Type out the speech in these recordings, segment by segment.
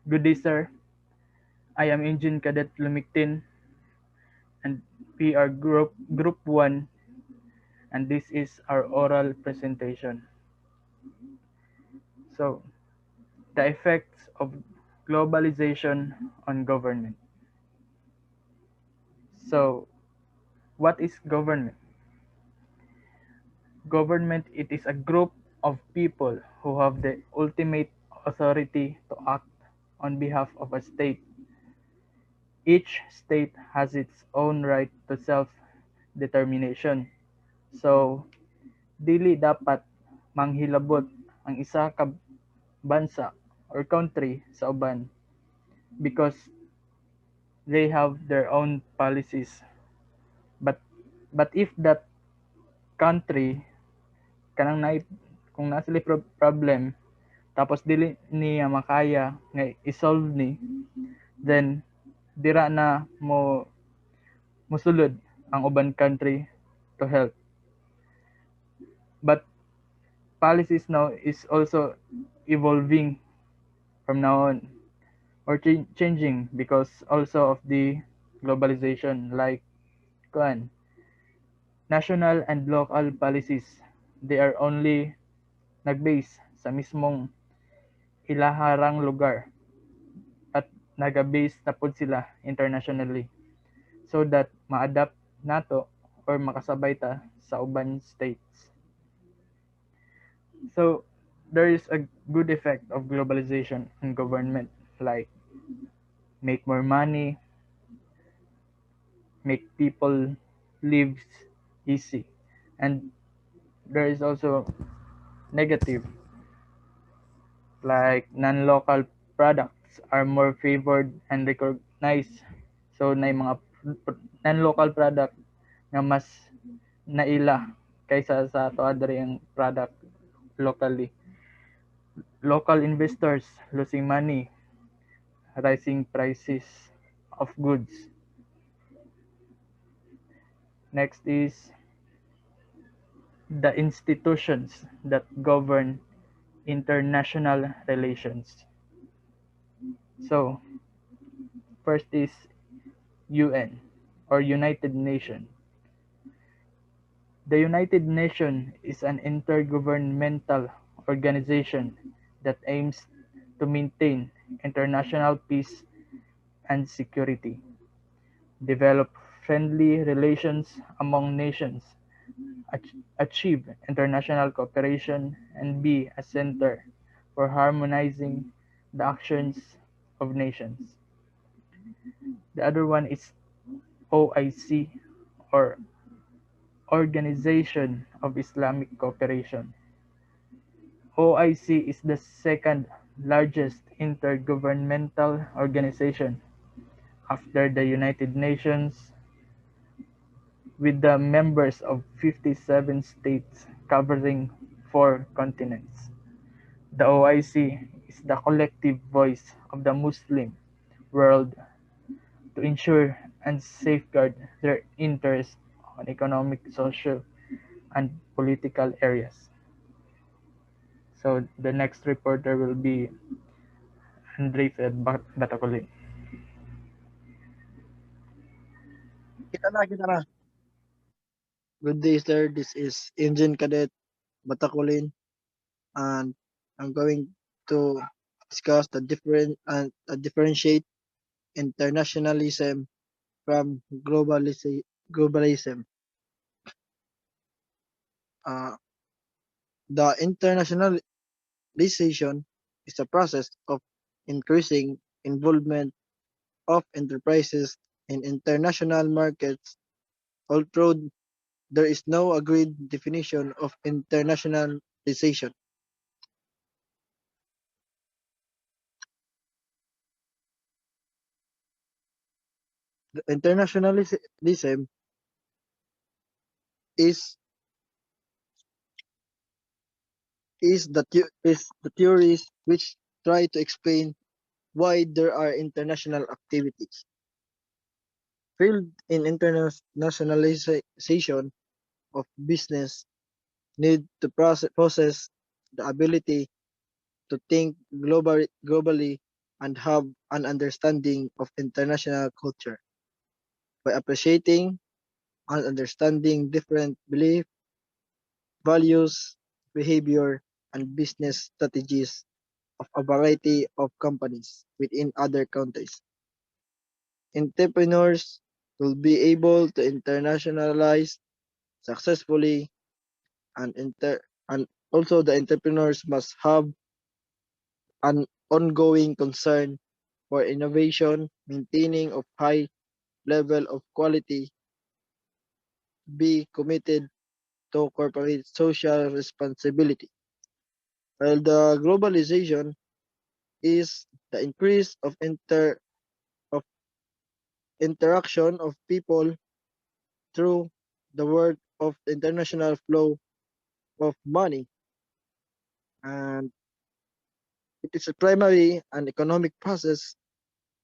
Good day, sir. I am Engine Cadet Lumiktin, and we are Group 1, and this is our oral presentation. So, the effects of globalization on government. So, what is government? Government, it is a group of people who have the ultimate authority to act on behalf of a state. Each state has its own right to self-determination. So, dili dapat manghilabot ang isa ka bansa or country sa uban because they have their own policies. But but if that country kanang na kung na sila problem tapos dili niya makaya nga i-solve ni, then dira na mosulod ang uban country to help. But policies now is also evolving from now on or changing because also of the globalization, like kuan national and local policies, they are only nagbase sa mismong ilaharang lugar at naga-base na pud sila internationally so that ma-adapt nato or makasabay ta sa uban states. So there is a good effect of globalization on government, like make more money, make people lives easy, and there is also negative, like non-local products are more favored and recognized. So na mga non-local product nga mas naila kaysa sa ato adre ang product locally. Local investors losing money, rising prices of goods. Next is the institutions that govern international relations. So, first is UN or United Nations. The United Nations is an intergovernmental organization that aims to maintain international peace and security, develop friendly relations among nations, achieve international cooperation, and be a center for harmonizing the actions of nations. The other one is OIC or Organization of Islamic Cooperation. OIC is the second largest intergovernmental organization after the United Nations, with the members of 57 states covering 4 continents. The OIC is the collective voice of the Muslim world to ensure and safeguard their interests on economic, social, and political areas. So the next reporter will be Andre Fed Batacoli. Kita na. Good day, sir. This is Engine Cadet Batakulin, and I'm going to discuss the differentiate internationalism from globalism. Uh, the internationalization is a process of increasing involvement of enterprises in international markets, although there is no agreed definition of internationalization. The internationalism is is the theories which try to explain why there are international activities. Field in internationalization of business need to possess the ability to think globally and have an understanding of international culture. By appreciating and understanding different beliefs, values, behavior, and business strategies of a variety of companies within other countries. Entrepreneurs will be able to internationalize successfully and also the entrepreneurs must have an ongoing concern for innovation, maintaining of high level of quality, be committed to corporate social responsibility. While the globalization is the increase of interaction of people through the work of international flow of money, and it is a primary and economic process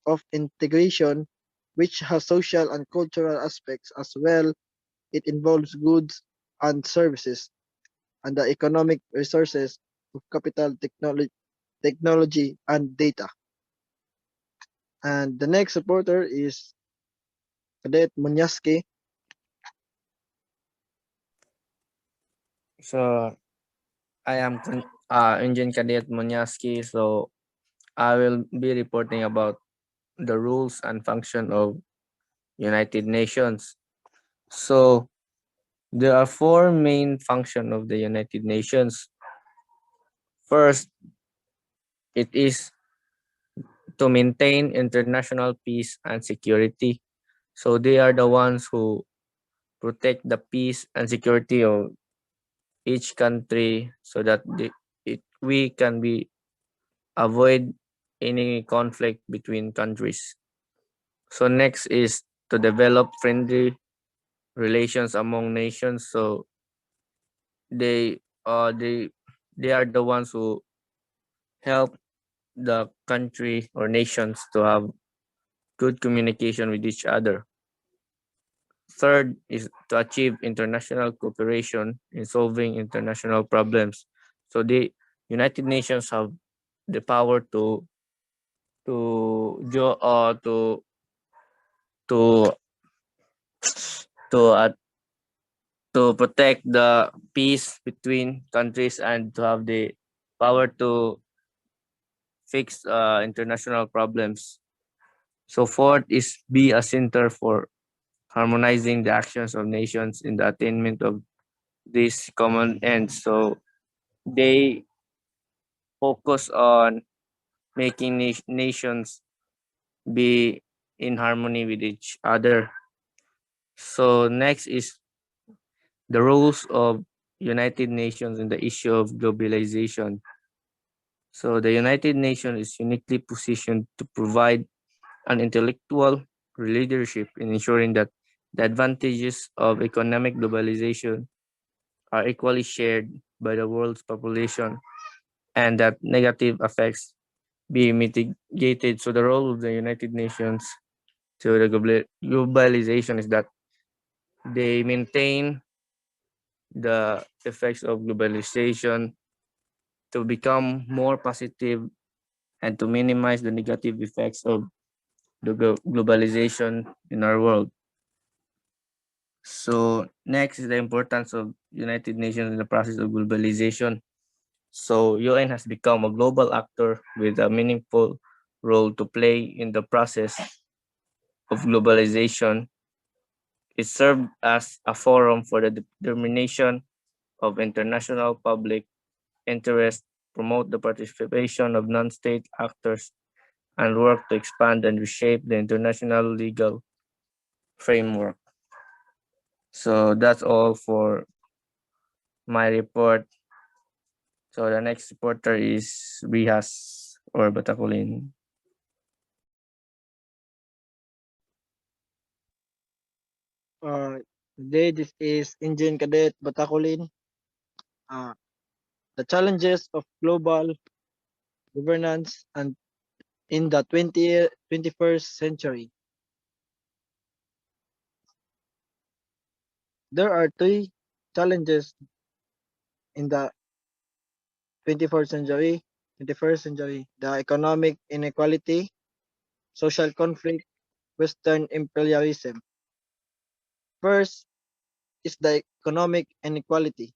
of integration which has social and cultural aspects as well. It involves goods and services and the economic resources of capital, technology and data. And the next supporter is Cadet Munyaski. So I am Engine Cadet Monyaski. So I will be reporting about the rules and function of United Nations. So there are four main functions of the United Nations. First, it is to maintain international peace and security. So they are the ones who protect the peace and security of each country so that we can be avoid any conflict between countries. So next is to develop friendly relations among nations. So they uh they they are the ones who help the country or nations to have good communication with each other. Third is to achieve international cooperation in solving international problems. So the United Nations have the power to jo- uh, to to to uh, to protect the peace between countries and to have the power to fix international problems. So fourth is be a center for harmonizing the actions of nations in the attainment of these common ends. So they focus on making nations be in harmony with each other. So next is the rules of United Nations in the issue of globalization. So the United Nations is uniquely positioned to provide an intellectual leadership in ensuring that the advantages of economic globalization are equally shared by the world's population and that negative effects be mitigated. So the role of the United Nations to the globalization is that they maintain the effects of globalization to become more positive and to minimize the negative effects of the globalization in our world. So next is the importance of United Nations in the process of globalization. So UN has become a global actor with a meaningful role to play in the process of globalization. It served as a forum for the determination of international public interest, promote the participation of non-state actors, and work to expand and reshape the international legal framework. So that's all for my report. So the next reporter is Rihas or Batakulin. Uh, Today, this is Engine Cadet Batakulin. Uh, the challenges of global governance and in the 21st century. There are three challenges in the 21st century. 21st century, the economic inequality, social conflict, Western imperialism. First is the economic inequality.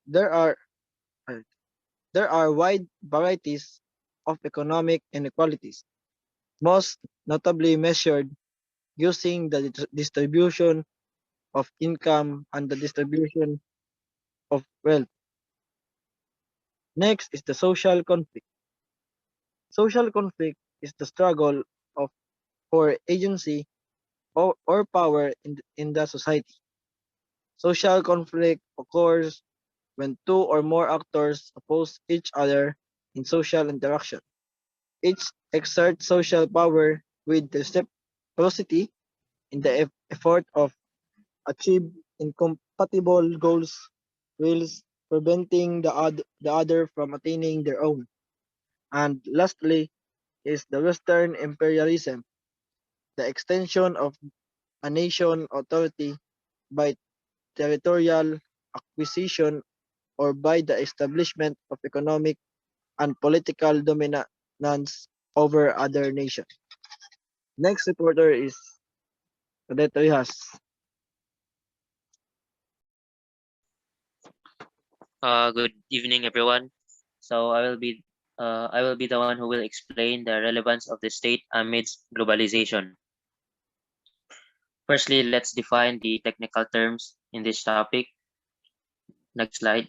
There are uh, there are wide varieties of economic inequalities, most notably measured using the distribution of income and the distribution of wealth. Next is the social conflict. Social conflict is the struggle of for agency or power in the society. Social conflict occurs when two or more actors oppose each other in social interaction. Each exerts social power with reciprocity in the effort of achieve incompatible goals whilst preventing the other from attaining their own. And lastly is the Western imperialism, the extension of a nation authority by territorial acquisition or by the establishment of economic and political dominance over other nations. Next reporter is Cadet Rihas. Good evening, everyone. So I will be the one who will explain the relevance of the state amidst globalization. Firstly, let's define the technical terms in this topic. Next slide.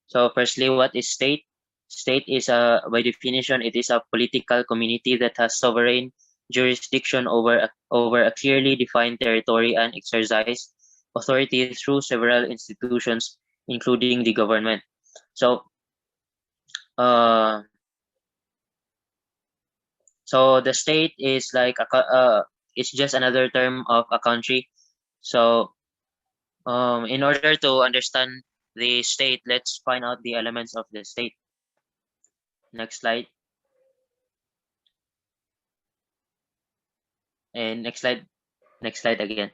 So firstly, what is state? State is by definition, it is a political community that has sovereign jurisdiction over a clearly defined territory and exercise authority through several institutions, including the government. So, uh, so the state is like it's just another term of a country. So, in order to understand the state, let's find out the elements of the state. Next slide. And next slide. Next slide again.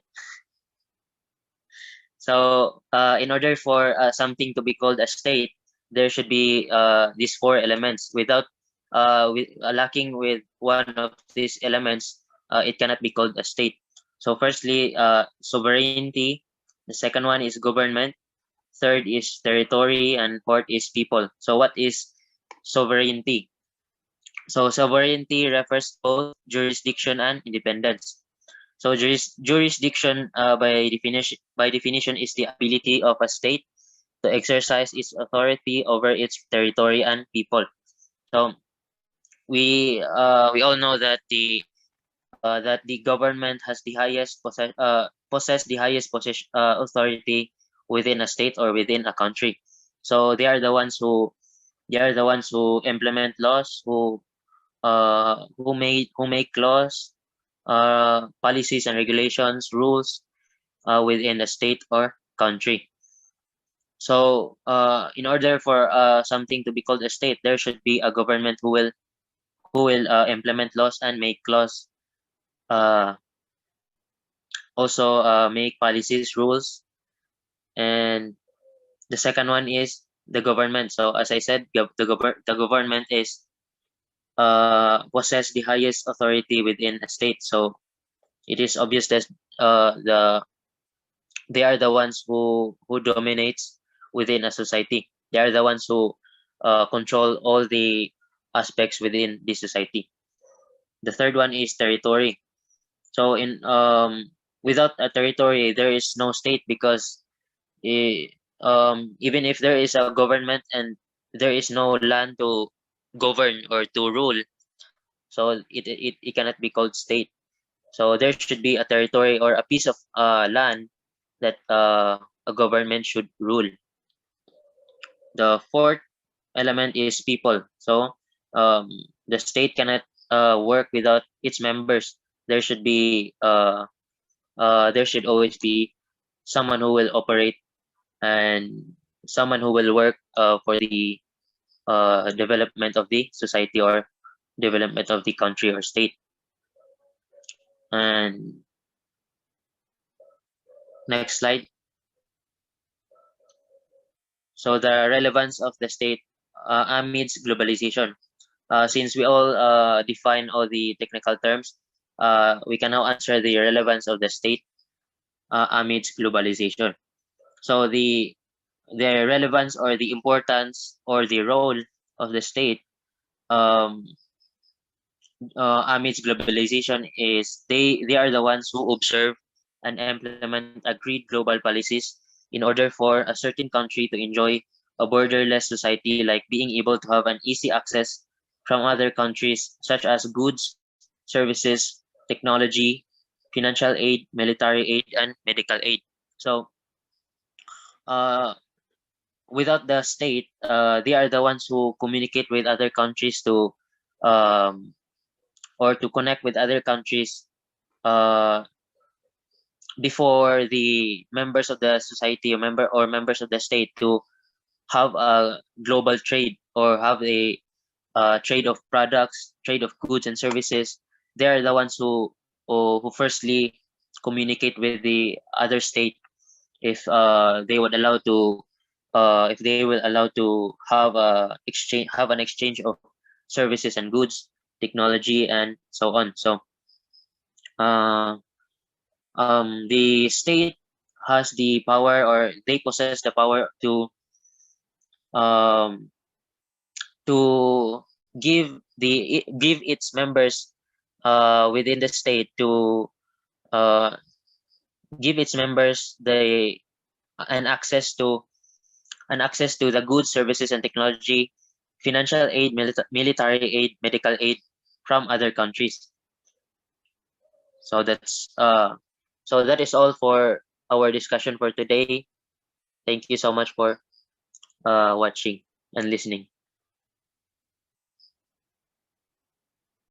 So, in order for something to be called a state, there should be these four elements. Without lacking with one of these elements, it cannot be called a state. So, firstly, sovereignty. The second one is government. Third is territory, and fourth is people. So, what is sovereignty? So, sovereignty refers to both jurisdiction and independence. So jurisdiction by definition is the ability of a state to exercise its authority over its territory and people. So we all know that the government has the highest possess the highest authority within a state or within a country. So they are the ones who implement laws, who make laws, policies and regulations, rules within a state or country. So, in order for something to be called a state, there should be a government who will implement laws and make laws. Uh, Also, make policies, rules, and the second one is the government. So, as I said, the government is possess the highest authority within a state. So, it is obvious that they are the ones who dominates within a society. They are the ones who control all the aspects within the society. The third one is territory. So in without a territory, there is no state because eh, even if there is a government and there is no land to govern or to rule, so it cannot be called state. So there should be a territory or a piece of land that a government should rule. The fourth element is people. So the state cannot work without its members. There should always be someone who will operate and someone who will work for the development of the society or development of the country or state. And next slide. So the relevance of the state amidst globalization. Since we all define all the technical terms, we can now answer the relevance of the state amidst globalization. So the relevance or the importance or the role of the state um, amidst globalization is they are the ones who observe and implement agreed global policies in order for a certain country to enjoy a borderless society, like being able to have an easy access from other countries, such as goods, services, technology, financial aid, military aid, and medical aid. So uh, without the state, they are the ones who communicate with other countries to um, or to connect with other countries uh, before the members of the society or members of the state to have a global trade or have a trade of products, trade of goods and services. They are the ones who firstly communicate with the other state if they would allow to if they will allow to have an exchange of services and goods, technology, and so on. So uh, the state has the power, or they possess the power um, to give its members within the state to uh, give its members the an access to the goods, services, and technology, financial aid, military aid, medical aid from other countries. So that is all for our discussion for today. Thank you so much for watching and listening.